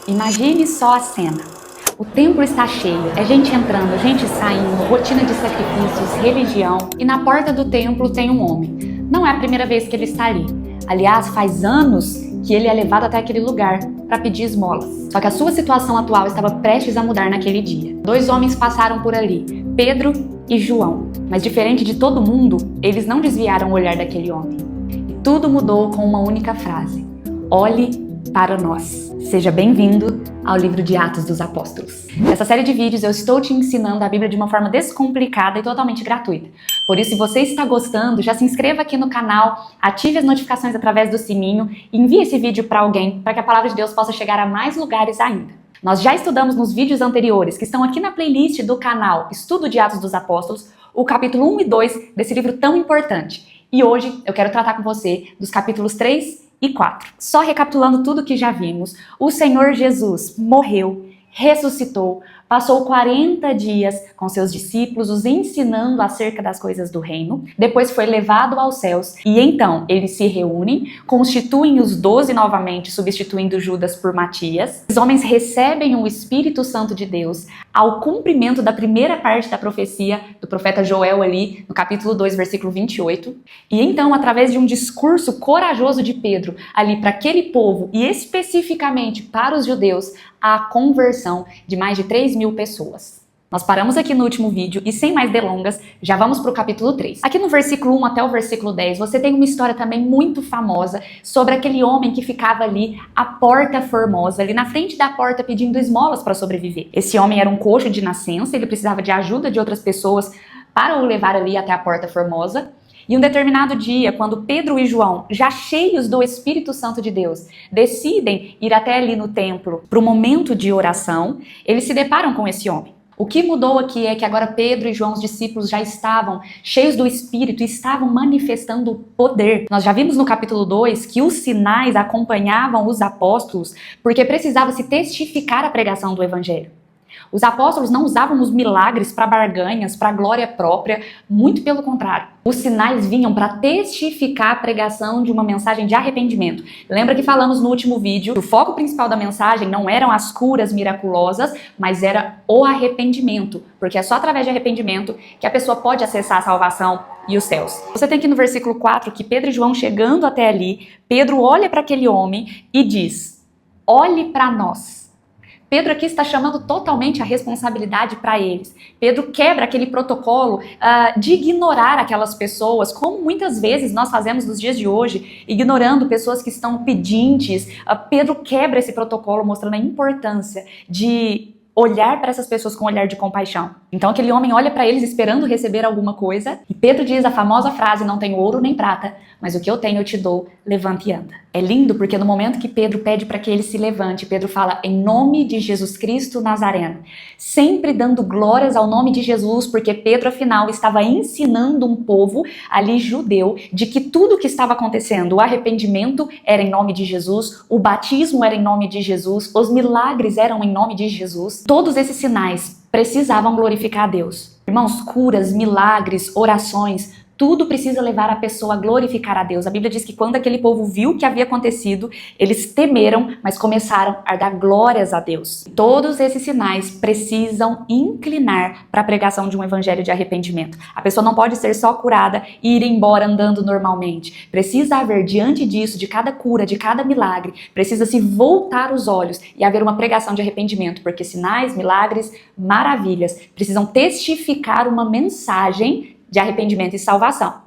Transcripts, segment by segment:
Imagine só a cena. O templo está cheio, é gente entrando, gente saindo, rotina de sacrifícios, religião. E na porta do templo tem um homem. Não é a primeira vez que ele está ali. Aliás, faz anos que ele é levado até aquele lugar para pedir esmolas. Só que a sua situação atual estava prestes a mudar naquele dia. 2 homens passaram por ali, Pedro e João. Mas diferente de todo mundo, eles não desviaram o olhar daquele homem. E tudo mudou com uma única frase: olhe para nós. Seja bem-vindo ao livro de Atos dos Apóstolos. Nessa série de vídeos eu estou te ensinando a Bíblia de uma forma descomplicada e totalmente gratuita. Por isso, se você está gostando, já se inscreva aqui no canal, ative as notificações através do sininho e envie esse vídeo para alguém, para que a palavra de Deus possa chegar a mais lugares ainda. Nós já estudamos nos vídeos anteriores, que estão aqui na playlist do canal Estudo de Atos dos Apóstolos, o capítulo 1 e 2 desse livro tão importante. E hoje eu quero tratar com você dos capítulos 3 e 4. Só recapitulando tudo que já vimos, o Senhor Jesus morreu, ressuscitou, passou 40 dias com seus discípulos, os ensinando acerca das coisas do reino, depois foi levado aos céus e então eles se reúnem, constituem os 12 novamente, substituindo Judas por Matias. Os homens recebem o Espírito Santo de Deus ao cumprimento da primeira parte da profecia do profeta Joel ali no capítulo 2, versículo 28. E então, através de um discurso corajoso de Pedro ali para aquele povo e especificamente para os judeus, a conversão de mais de 3.000 pessoas. Nós paramos aqui no último vídeo e sem mais delongas, já vamos para o capítulo 3. Aqui no versículo 1 até o versículo 10, você tem uma história também muito famosa sobre aquele homem que ficava ali à Porta Formosa, ali na frente da porta pedindo esmolas para sobreviver. Esse homem era um coxo de nascença, ele precisava de ajuda de outras pessoas para o levar ali até a Porta Formosa. E um determinado dia, quando Pedro e João, já cheios do Espírito Santo de Deus, decidem ir até ali no templo para o momento de oração, eles se deparam com esse homem. O que mudou aqui é que agora Pedro e João, os discípulos, já estavam cheios do Espírito e estavam manifestando o poder. Nós já vimos no capítulo 2 que os sinais acompanhavam os apóstolos porque precisava se testificar a pregação do Evangelho. Os apóstolos não usavam os milagres para barganhas, para glória própria, muito pelo contrário. Os sinais vinham para testificar a pregação de uma mensagem de arrependimento. Lembra que falamos no último vídeo que o foco principal da mensagem não eram as curas miraculosas, mas era o arrependimento, porque é só através de arrependimento que a pessoa pode acessar a salvação e os céus. Você tem aqui no versículo 4 que Pedro e João chegando até ali, Pedro olha para aquele homem e diz: olhe para nós. Pedro aqui está chamando totalmente a responsabilidade para eles. Pedro quebra aquele protocolo de ignorar aquelas pessoas, como muitas vezes nós fazemos nos dias de hoje, ignorando pessoas que estão pedintes. Pedro quebra esse protocolo, mostrando a importância de olhar para essas pessoas com um olhar de compaixão. Então aquele homem olha para eles esperando receber alguma coisa e Pedro diz a famosa frase: não tenho ouro nem prata, mas o que eu tenho eu te dou, levante e anda. É lindo porque no momento que Pedro pede para que ele se levante, Pedro fala em nome de Jesus Cristo Nazareno, sempre dando glórias ao nome de Jesus, porque Pedro afinal estava ensinando um povo ali judeu de que tudo o que estava acontecendo, o arrependimento era em nome de Jesus, o batismo era em nome de Jesus, os milagres eram em nome de Jesus. Todos esses sinais precisavam glorificar a Deus. Irmãos, curas, milagres, orações, tudo precisa levar a pessoa a glorificar a Deus. A Bíblia diz que quando aquele povo viu o que havia acontecido, eles temeram, mas começaram a dar glórias a Deus. Todos esses sinais precisam inclinar para a pregação de um evangelho de arrependimento. A pessoa não pode ser só curada e ir embora andando normalmente. Precisa haver diante disso, de cada cura, de cada milagre, precisa se voltar os olhos e haver uma pregação de arrependimento, porque sinais, milagres, maravilhas precisam testificar uma mensagem de arrependimento e salvação.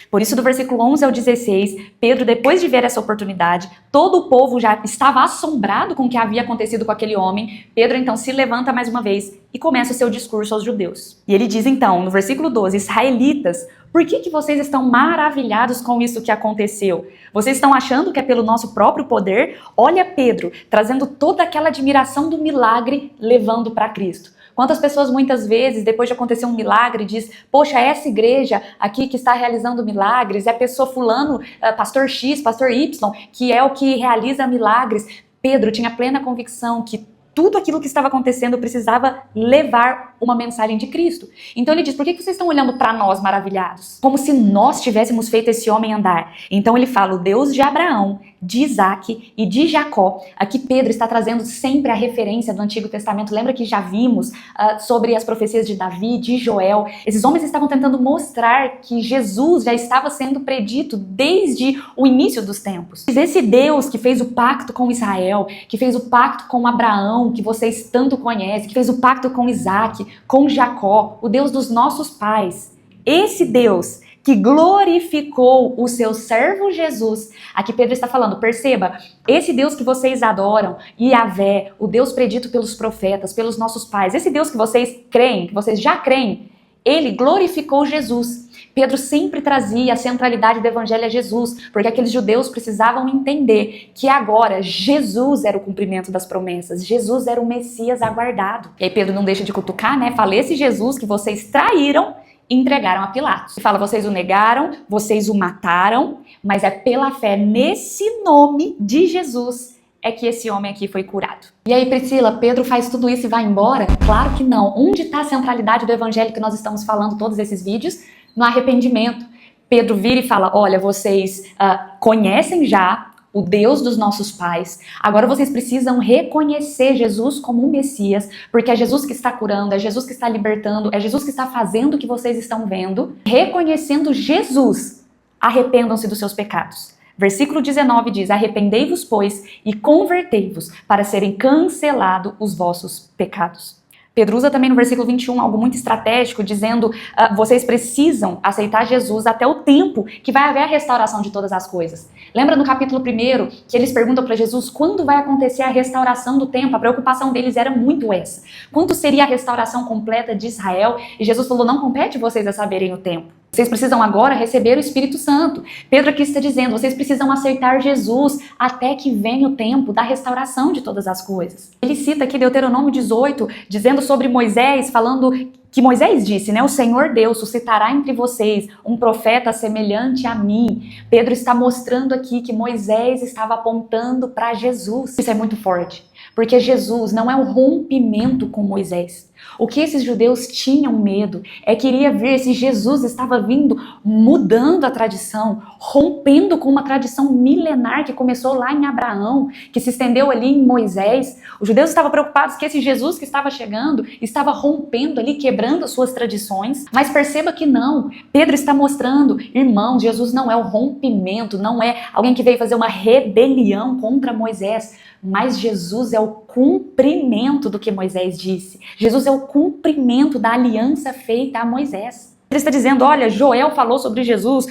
Por isso, do versículo 11 ao 16, Pedro, depois de ver essa oportunidade, todo o povo já estava assombrado com o que havia acontecido com aquele homem. Pedro, então, se levanta mais uma vez e começa o seu discurso aos judeus. E ele diz, então, no versículo 12, israelitas, por que vocês estão maravilhados com isso que aconteceu? Vocês estão achando que é pelo nosso próprio poder? Olha Pedro, trazendo toda aquela admiração do milagre, levando para Cristo. Quantas pessoas muitas vezes, depois de acontecer um milagre, diz, poxa, essa igreja aqui que está realizando milagres, é a pessoa fulano, pastor X, pastor Y, que é o que realiza milagres. Pedro tinha plena convicção que tudo aquilo que estava acontecendo precisava levar uma mensagem de Cristo. Então ele diz, por que vocês estão olhando para nós maravilhados? Como se nós tivéssemos feito esse homem andar. Então ele fala, o Deus de Abraão, de Isaac e de Jacó. Aqui Pedro está trazendo sempre a referência do Antigo Testamento. Lembra que já vimos sobre as profecias de Davi, de Joel? Esses homens estavam tentando mostrar que Jesus já estava sendo predito desde o início dos tempos. Esse Deus que fez o pacto com Israel, que fez o pacto com Abraão, que vocês tanto conhecem, que fez o pacto com Isaac, com Jacó, o Deus dos nossos pais, esse Deus que glorificou o seu servo Jesus. Aqui Pedro está falando, perceba, esse Deus que vocês adoram, Yahvé, o Deus predito pelos profetas, pelos nossos pais, esse Deus que vocês creem, que vocês já creem, ele glorificou Jesus. Pedro sempre trazia a centralidade do evangelho a Jesus, porque aqueles judeus precisavam entender que agora Jesus era o cumprimento das promessas, Jesus era o Messias aguardado. E aí Pedro não deixa de cutucar, né? Fala, esse Jesus que vocês traíram, entregaram a Pilatos. Ele fala, vocês o negaram, vocês o mataram, mas é pela fé nesse nome de Jesus é que esse homem aqui foi curado. E aí, Priscila, Pedro faz tudo isso e vai embora? Claro que não. Onde está a centralidade do evangelho que nós estamos falando todos esses vídeos? No arrependimento. Pedro vira e fala, olha, vocês conhecem já o Deus dos nossos pais, agora vocês precisam reconhecer Jesus como um Messias, porque é Jesus que está curando, é Jesus que está libertando, é Jesus que está fazendo o que vocês estão vendo. Reconhecendo Jesus, arrependam-se dos seus pecados. Versículo 19 diz, arrependei-vos, pois, e convertei-vos, para serem cancelados os vossos pecados. Pedro usa também no versículo 21 algo muito estratégico, dizendo, vocês precisam aceitar Jesus até o tempo que vai haver a restauração de todas as coisas. Lembra no capítulo 1 que eles perguntam para Jesus quando vai acontecer a restauração do templo? A preocupação deles era muito essa. Quando seria a restauração completa de Israel? E Jesus falou, não compete vocês a saberem o tempo. Vocês precisam agora receber o Espírito Santo. Pedro aqui está dizendo, vocês precisam aceitar Jesus até que venha o tempo da restauração de todas as coisas. Ele cita aqui Deuteronômio 18, dizendo sobre Moisés, falando que Moisés disse, né? O Senhor Deus suscitará entre vocês um profeta semelhante a mim. Pedro está mostrando aqui que Moisés estava apontando para Jesus. Isso é muito forte, porque Jesus não é um rompimento com Moisés. O que esses judeus tinham medo é que iria ver se Jesus estava vindo mudando a tradição, rompendo com uma tradição milenar que começou lá em Abraão, que se estendeu ali em Moisés. Os judeus estavam preocupados que esse Jesus que estava chegando estava rompendo ali, quebrando as suas tradições. Mas perceba que não. Pedro está mostrando, irmãos, Jesus não é o rompimento, não é alguém que veio fazer uma rebelião contra Moisés, mas Jesus é o cumprimento do que Moisés disse. Jesus é o cumprimento da aliança feita a Moisés. Ele está dizendo, olha, Joel falou sobre Jesus,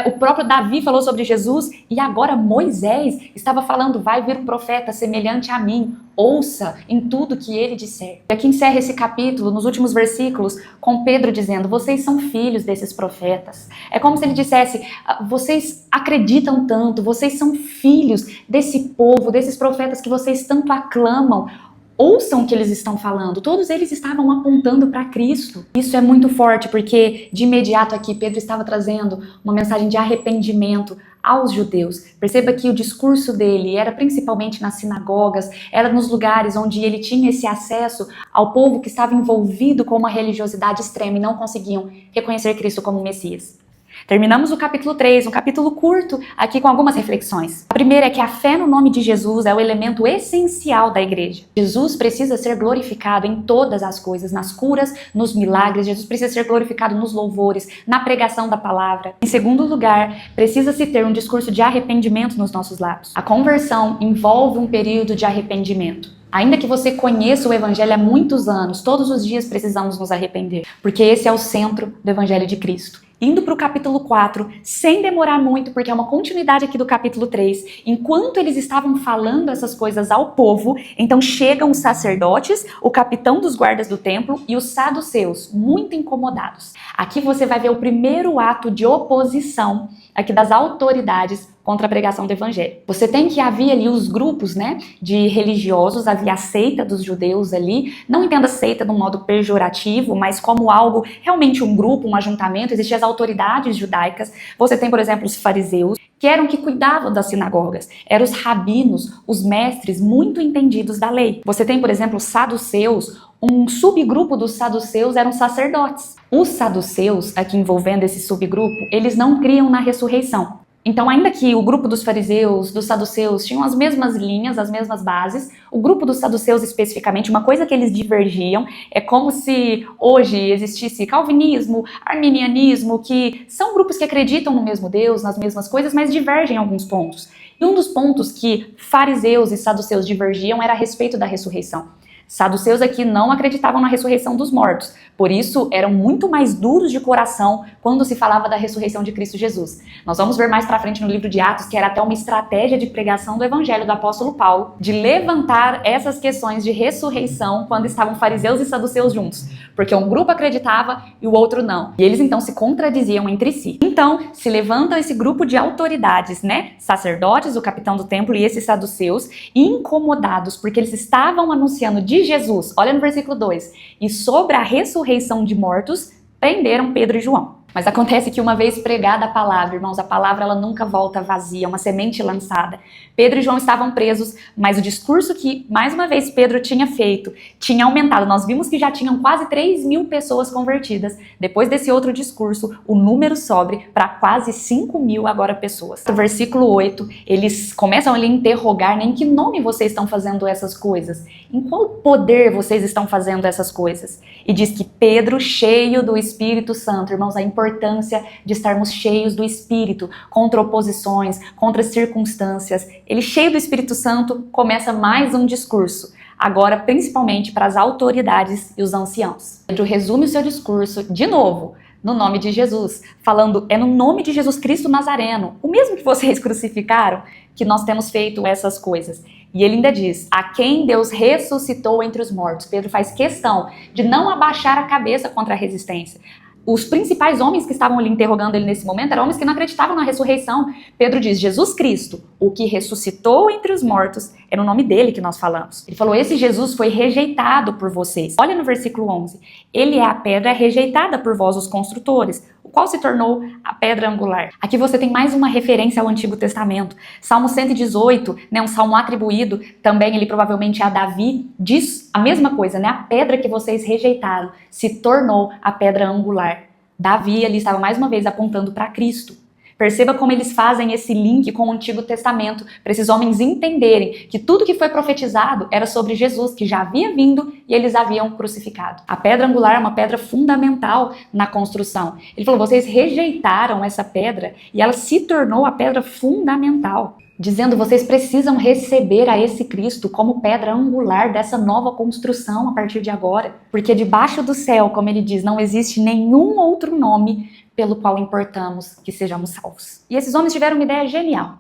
o próprio Davi falou sobre Jesus, e agora Moisés estava falando, vai vir um profeta semelhante a mim, ouça em tudo que ele disser. E aqui encerra esse capítulo, nos últimos versículos, com Pedro dizendo, vocês são filhos desses profetas. É como se ele dissesse, vocês acreditam tanto, vocês são filhos desse povo, desses profetas que vocês tanto aclamam. Ouçam o que eles estão falando, todos eles estavam apontando para Cristo. Isso é muito forte, porque de imediato aqui Pedro estava trazendo uma mensagem de arrependimento aos judeus. Perceba que o discurso dele era principalmente nas sinagogas, era nos lugares onde ele tinha esse acesso ao povo que estava envolvido com uma religiosidade extrema e não conseguiam reconhecer Cristo como Messias. Terminamos o capítulo 3, um capítulo curto, aqui com algumas reflexões. A primeira é que a fé no nome de Jesus é o elemento essencial da igreja. Jesus precisa ser glorificado em todas as coisas, nas curas, nos milagres. Jesus precisa ser glorificado nos louvores, na pregação da palavra. Em segundo lugar, precisa-se ter um discurso de arrependimento nos nossos lábios. A conversão envolve um período de arrependimento. Ainda que você conheça o Evangelho há muitos anos, todos os dias precisamos nos arrepender, porque esse é o centro do Evangelho de Cristo. Indo para o capítulo 4, sem demorar muito, porque é uma continuidade aqui do capítulo 3, enquanto eles estavam falando essas coisas ao povo, então chegam os sacerdotes, o capitão dos guardas do templo e os saduceus, muito incomodados. Aqui você vai ver o primeiro ato de oposição aqui das autoridades contra a pregação do evangelho. Você tem que havia ali os grupos, né, de religiosos, havia a seita dos judeus ali, não entenda seita de um modo pejorativo, mas como algo, realmente um grupo, um ajuntamento, existiam as autoridades judaicas. Você tem, por exemplo, os fariseus, que eram que cuidavam das sinagogas, eram os rabinos, os mestres muito entendidos da lei. Você tem, por exemplo, os saduceus, um subgrupo dos saduceus eram sacerdotes. Os saduceus, aqui envolvendo esse subgrupo, eles não criam na ressurreição. Então, ainda que o grupo dos fariseus, dos saduceus, tinham as mesmas linhas, as mesmas bases, o grupo dos saduceus especificamente, uma coisa que eles divergiam, é como se hoje existisse calvinismo, arminianismo, que são grupos que acreditam no mesmo Deus, nas mesmas coisas, mas divergem em alguns pontos. E um dos pontos que fariseus e saduceus divergiam era a respeito da ressurreição. Saduceus aqui não acreditavam na ressurreição dos mortos, por isso eram muito mais duros de coração quando se falava da ressurreição de Cristo Jesus. Nós vamos ver mais pra frente no livro de Atos que era até uma estratégia de pregação do evangelho do apóstolo Paulo, de levantar essas questões de ressurreição quando estavam fariseus e saduceus juntos, porque um grupo acreditava e o outro não. E eles então se contradiziam entre si. Então se levanta esse grupo de autoridades, sacerdotes, o capitão do templo e esses saduceus, incomodados porque eles estavam anunciando de Jesus, olha no versículo 2, e sobre a ressurreição de mortos, prenderam Pedro e João. Mas acontece que uma vez pregada a palavra, irmãos, a palavra ela nunca volta vazia, uma semente lançada. Pedro e João estavam presos, mas o discurso que, mais uma vez, Pedro tinha feito, tinha aumentado. Nós vimos que já tinham quase 3.000 pessoas convertidas. Depois desse outro discurso, o número sobe para quase 5.000 agora pessoas. No versículo 8, eles começam a interrogar, em que nome vocês estão fazendo essas coisas? Em qual poder vocês estão fazendo essas coisas? E diz que Pedro, cheio do Espírito Santo, irmãos, a importância de estarmos cheios do Espírito, contra oposições, contra circunstâncias. Ele, cheio do Espírito Santo, começa mais um discurso, agora principalmente para as autoridades e os anciãos. Pedro resume o seu discurso, de novo, no nome de Jesus, falando, é no nome de Jesus Cristo Nazareno, o mesmo que vocês crucificaram, que nós temos feito essas coisas. E ele ainda diz, a quem Deus ressuscitou entre os mortos. Pedro faz questão de não abaixar a cabeça contra a resistência. Os principais homens que estavam ali interrogando ele nesse momento eram homens que não acreditavam na ressurreição. Pedro diz, Jesus Cristo, o que ressuscitou entre os mortos, é no nome dele que nós falamos. Ele falou, esse Jesus foi rejeitado por vocês. Olha no versículo 11. Ele é a pedra rejeitada por vós, os construtores, o qual se tornou a pedra angular. Aqui você tem mais uma referência ao Antigo Testamento. Salmo 118, um salmo atribuído também, ele provavelmente a Davi, diz a mesma coisa, a pedra que vocês rejeitaram se tornou a pedra angular. Davi ali estava mais uma vez apontando para Cristo. Perceba como eles fazem esse link com o Antigo Testamento, para esses homens entenderem que tudo que foi profetizado era sobre Jesus, que já havia vindo e eles haviam crucificado. A pedra angular é uma pedra fundamental na construção. Ele falou, vocês rejeitaram essa pedra e ela se tornou a pedra fundamental. Dizendo, vocês precisam receber a esse Cristo como pedra angular dessa nova construção a partir de agora. Porque debaixo do céu, como ele diz, não existe nenhum outro nome pelo qual importamos que sejamos salvos. E esses homens tiveram uma ideia genial.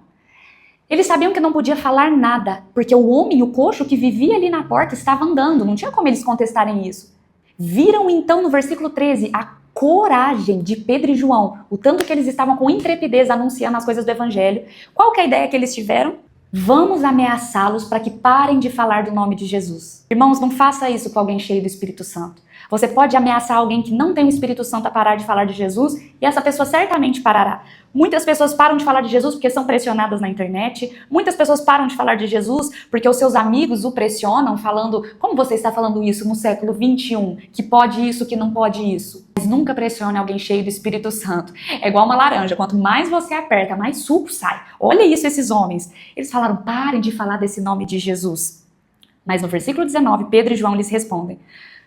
Eles sabiam que não podia falar nada, porque o homem, o coxo que vivia ali na porta, estava andando. Não tinha como eles contestarem isso. Viram então no versículo 13 a coragem de Pedro e João, o tanto que eles estavam com intrepidez anunciando as coisas do evangelho. Qual que é a ideia que eles tiveram? Vamos ameaçá-los para que parem de falar do nome de Jesus. Irmãos, não faça isso com alguém cheio do Espírito Santo. Você pode ameaçar alguém que não tem o Espírito Santo a parar de falar de Jesus e essa pessoa certamente parará. Muitas pessoas param de falar de Jesus porque são pressionadas na internet. Muitas pessoas param de falar de Jesus porque os seus amigos o pressionam falando, como você está falando isso no século 21? Que pode isso, que não pode isso. Mas nunca pressione alguém cheio do Espírito Santo. É igual uma laranja, quanto mais você aperta, mais suco sai. Olha isso, esses homens. Eles falaram, parem de falar desse nome de Jesus. Mas no versículo 19, Pedro e João lhes respondem,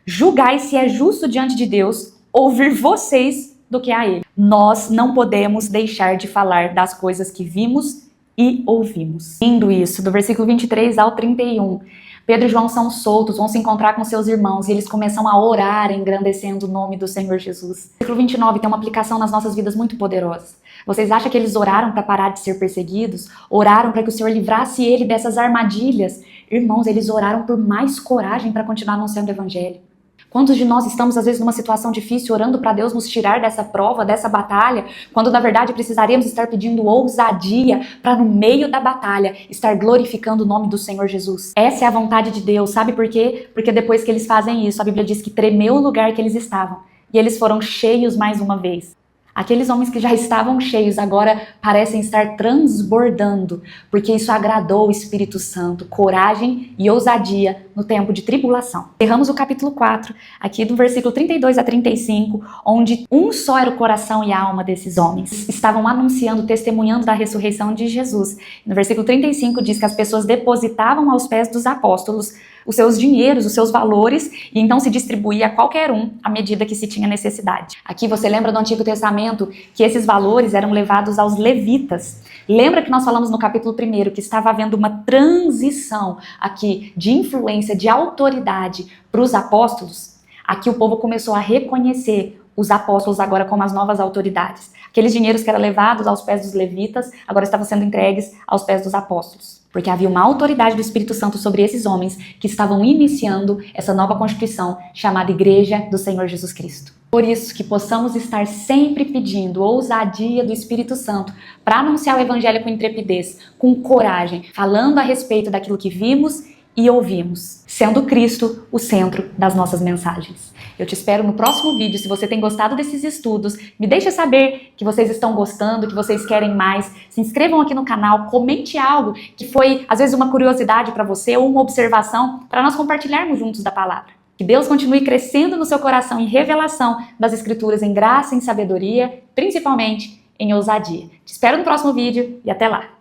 julgai se é justo diante de Deus ouvir vocês do que a ele. Nós não podemos deixar de falar das coisas que vimos e ouvimos. Lindo isso, do versículo 23 ao 31. Pedro e João são soltos, vão se encontrar com seus irmãos e eles começam a orar engrandecendo o nome do Senhor Jesus. O versículo 29 tem uma aplicação nas nossas vidas muito poderosa. Vocês acham que eles oraram para parar de ser perseguidos? Oraram para que o Senhor livrasse ele dessas armadilhas? Irmãos, eles oraram por mais coragem para continuar anunciando o evangelho. Quantos de nós estamos, às vezes, numa situação difícil, orando para Deus nos tirar dessa prova, dessa batalha, quando, na verdade, precisaríamos estar pedindo ousadia para, no meio da batalha, estar glorificando o nome do Senhor Jesus? Essa é a vontade de Deus, sabe por quê? Porque depois que eles fazem isso, a Bíblia diz que tremeu o lugar que eles estavam, e eles foram cheios mais uma vez. Aqueles homens que já estavam cheios agora parecem estar transbordando, porque isso agradou o Espírito Santo, coragem e ousadia no tempo de tribulação. Erramos o capítulo 4, aqui do versículo 32 a 35, onde um só era o coração e a alma desses homens. Estavam anunciando, testemunhando da ressurreição de Jesus. No versículo 35 diz que as pessoas depositavam aos pés dos apóstolos os seus dinheiros, os seus valores, e então se distribuía a qualquer um à medida que se tinha necessidade. Aqui você lembra do Antigo Testamento que esses valores eram levados aos levitas. Lembra que nós falamos no capítulo 1 que estava havendo uma transição aqui de influência, de autoridade para os apóstolos? Aqui o povo começou a reconhecer os apóstolos agora como as novas autoridades. Aqueles dinheiros que eram levados aos pés dos levitas agora estavam sendo entregues aos pés dos apóstolos. Porque havia uma autoridade do Espírito Santo sobre esses homens que estavam iniciando essa nova constituição chamada Igreja do Senhor Jesus Cristo. Por isso que possamos estar sempre pedindo ousadia do Espírito Santo para anunciar o Evangelho com intrepidez, com coragem, falando a respeito daquilo que vimos e ouvimos, sendo Cristo o centro das nossas mensagens. Eu te espero no próximo vídeo. Se você tem gostado desses estudos, me deixa saber que vocês estão gostando, que vocês querem mais. Se inscrevam aqui no canal, comente algo que foi, às vezes, uma curiosidade para você ou uma observação para nós compartilharmos juntos da palavra. Que Deus continue crescendo no seu coração em revelação das Escrituras, em graça, em sabedoria, principalmente em ousadia. Te espero no próximo vídeo e até lá!